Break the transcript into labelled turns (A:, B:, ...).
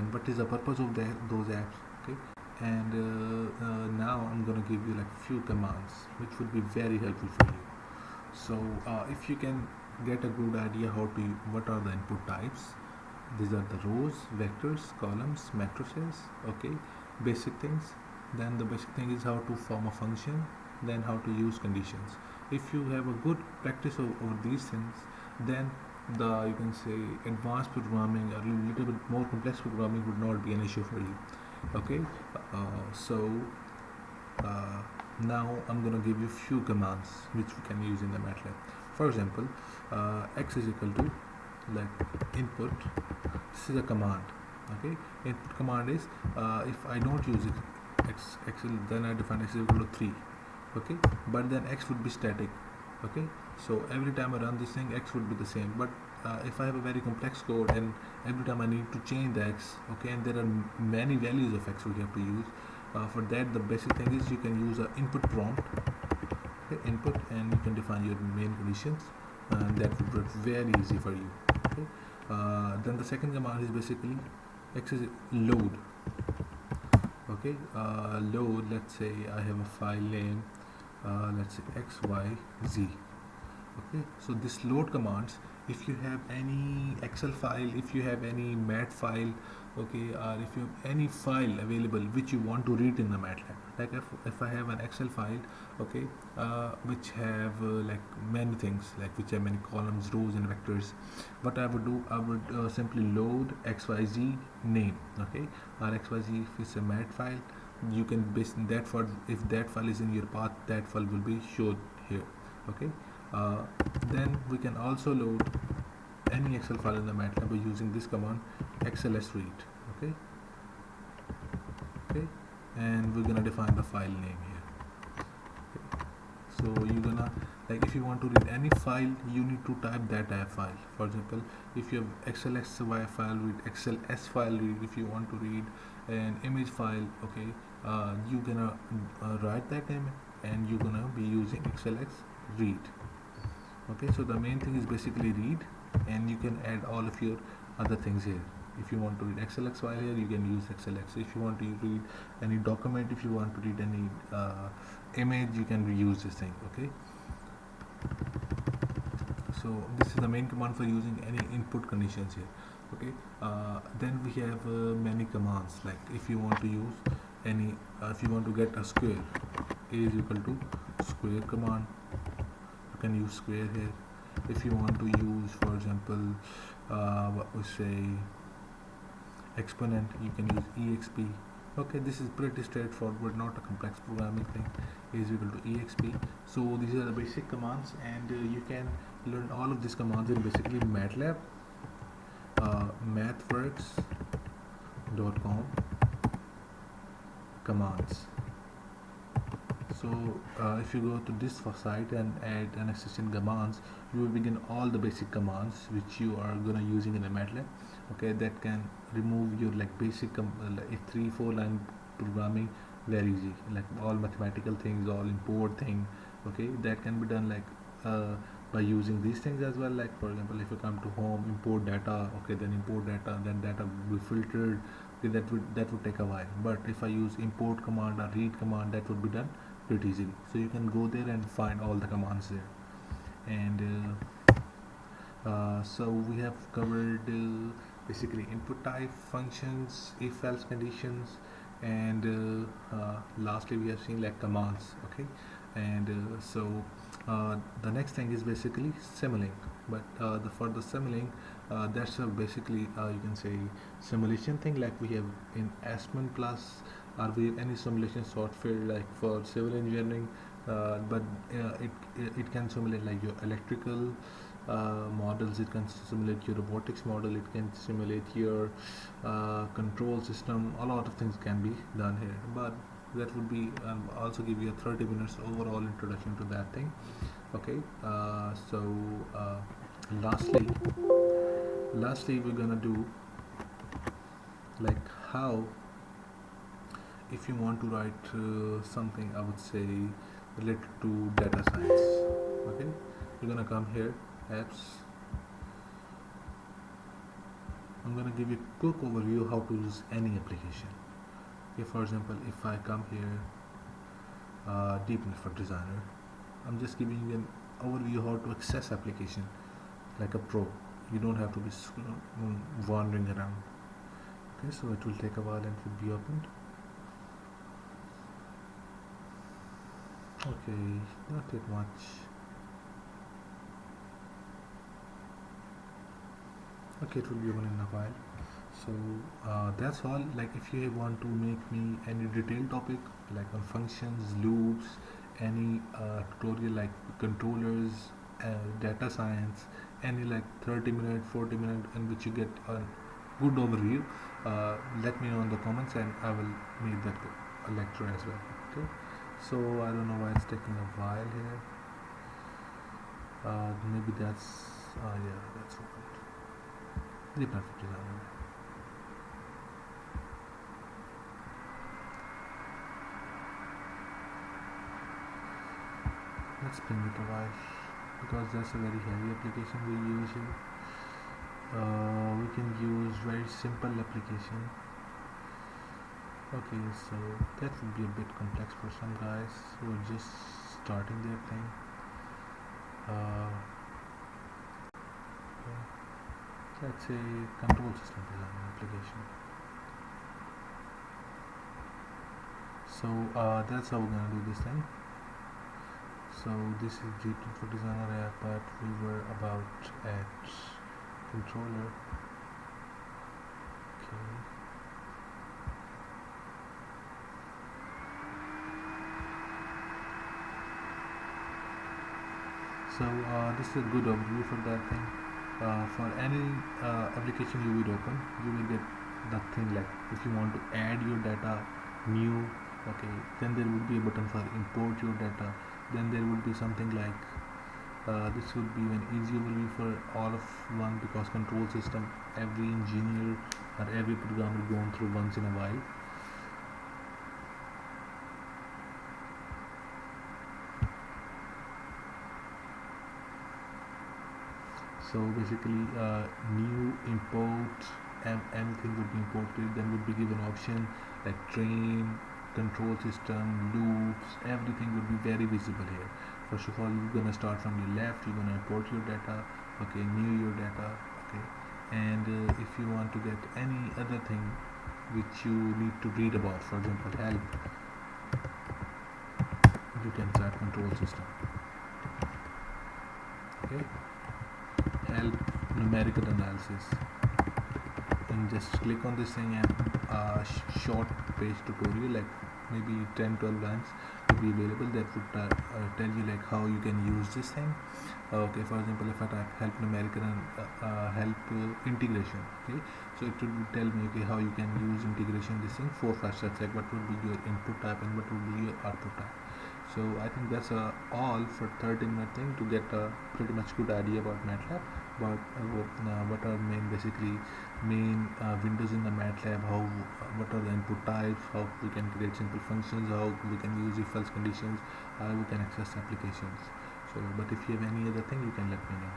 A: and what is the purpose of those apps. Okay, and now I'm gonna give you like few commands which would be very helpful for you. So if you can get a good idea how to what are the input types, these are the rows, vectors, columns, matrices. Okay, basic things. Then the basic thing is how to form a function, then how to use conditions. If you have a good practice over these things, then the you can say advanced programming or a little bit more complex programming would not be an issue for you. Okay, so uh, now I'm gonna give you few commands which we can use in the Matlab. For example, x is equal to like input. This is a command. Okay, input command is if I don't use it x then I define x is equal to 3. Okay, but then x would be static. Okay, so every time I run this thing x would be the same, but if I have a very complex code and every time I need to change the x, okay, and there are many values of x we have to use, for that the basic thing is you can use an input prompt. Okay, input, and you can define your main conditions, and that would work very easy for you. Okay, then the second command is basically x is load. Okay, load, let's say I have a file name, let's say xyz. Okay, so this load commands, if you have any excel file, if you have any mat file, okay, or if you have any file available which you want to read in the Matlab, like if I have an excel file, okay, which have like many things, like which have many columns, rows and vectors, what I would do, I would simply load xyz name. Okay, or xyz, if it's a mat file, you can base that for, if that file is in your path, that file will be showed here. Okay, then we can also load any excel file in the Matlab by using this command xlsread. Okay, okay, and we're gonna define the file name here. Okay. So you're gonna, like, if you want to read any file, you need to type that file. For example, if you have xlsy file, read xls file read. If you want to read an image file, okay, you're gonna write that name and you're gonna be using xls read. Okay, so the main thing is basically read, and you can add all of your other things here. If you want to read xlx file here, you can use xlx. If you want to read any document, if you want to read any image, you can reuse this thing. Okay, so this is the main command for using any input conditions here. Okay, then we have many commands, like if you want to use any if you want to get a square, a is equal to square command, you can use square here. If you want to use, for example, what we say exponent, you can use exp. Okay, this is pretty straightforward, not a complex programming thing. A is equal to exp. So these are the basic commands, and you can learn all of these commands in basically Matlab, mathworks.com commands. So if you go to this site and add an existing commands, you will begin all the basic commands which you are gonna using in a Matlab. Okay, that can remove your like basic like 3-4 line programming very easy, like all mathematical things, all import thing. Okay, that can be done like by using these things as well. Like for example, if you come to home, import data, okay, then import data, then data will be filtered. Okay, that would take a while. But if I use import command or read command, that would be done pretty easily. So you can go there and find all the commands there. And so we have covered basically input type, functions, if else conditions, and lastly we have seen like commands. Okay, and the next thing is basically Simulink. But for the Simulink, that's basically you can say simulation thing, like we have in Aspen Plus, or we have any simulation software like for civil engineering, but it can simulate like your electrical models, it can simulate your robotics model, it can simulate your control system. A lot of things can be done here, but that would be also give you a 30 minutes overall introduction to that thing. Okay, so lastly we're gonna do like how, if you want to write something, I would say related to data science. Okay, you're gonna come here, apps. I'm going to give you a quick overview how to use any application. Okay, for example, if I come here, Deep Network Designer, I'm just giving you an overview how to access application like a pro. You don't have to be wandering around. Okay, so it will take a while and it will be opened. Okay, not that much. Okay, it will be open in a while. So that's all. Like if you want to make me any detailed topic like on functions, loops, any tutorial like controllers, data science, any like 30-minute, 40-minute in which you get a good overview, let me know in the comments and I will make that a lecture as well. Okay, so I don't know why it's taking a while here. Maybe that's yeah, that's open. The perfect designer. Let's ping it a while because that's a very heavy application we use here. We can use very simple application. Okay, so that would be a bit complex for some guys who are just starting their thing. Okay. Let's say control system design application. So that's how we're gonna do this thing. So this is Deep Network Designer app, but we were about at controller. Okay. So this is a good overview for that thing. For any application you will open, you will get that thing like if you want to add your data new, okay, then there would be a button for import your data. Then there would be something like this would be an easy overview for all of one because control system every engineer or every programmer going through once in a while. So basically new import and anything would be imported, then would be given option like train, control system, loops, everything would be very visible here. First of all, you're gonna start from your left, you're gonna import your data, okay, new your data, okay, and if you want to get any other thing which you need to read about, for example help, you can start control system, okay, help numerical analysis, and just click on this thing and short page tutorial like maybe 10-12 lines will be available that would tell you like how you can use this thing. Okay, for example, if I type help numerical and help integration, okay, so it will tell me okay how you can use integration this thing 4-5 steps like what would be your input type and what would be your output type. So I think that's all for 30-minute thing to get a pretty much good idea about Matlab, but what are main windows in the Matlab, how what are the input types, how we can create simple functions, how we can use if else conditions, how we can access applications. So but if you have any other thing you can let me know.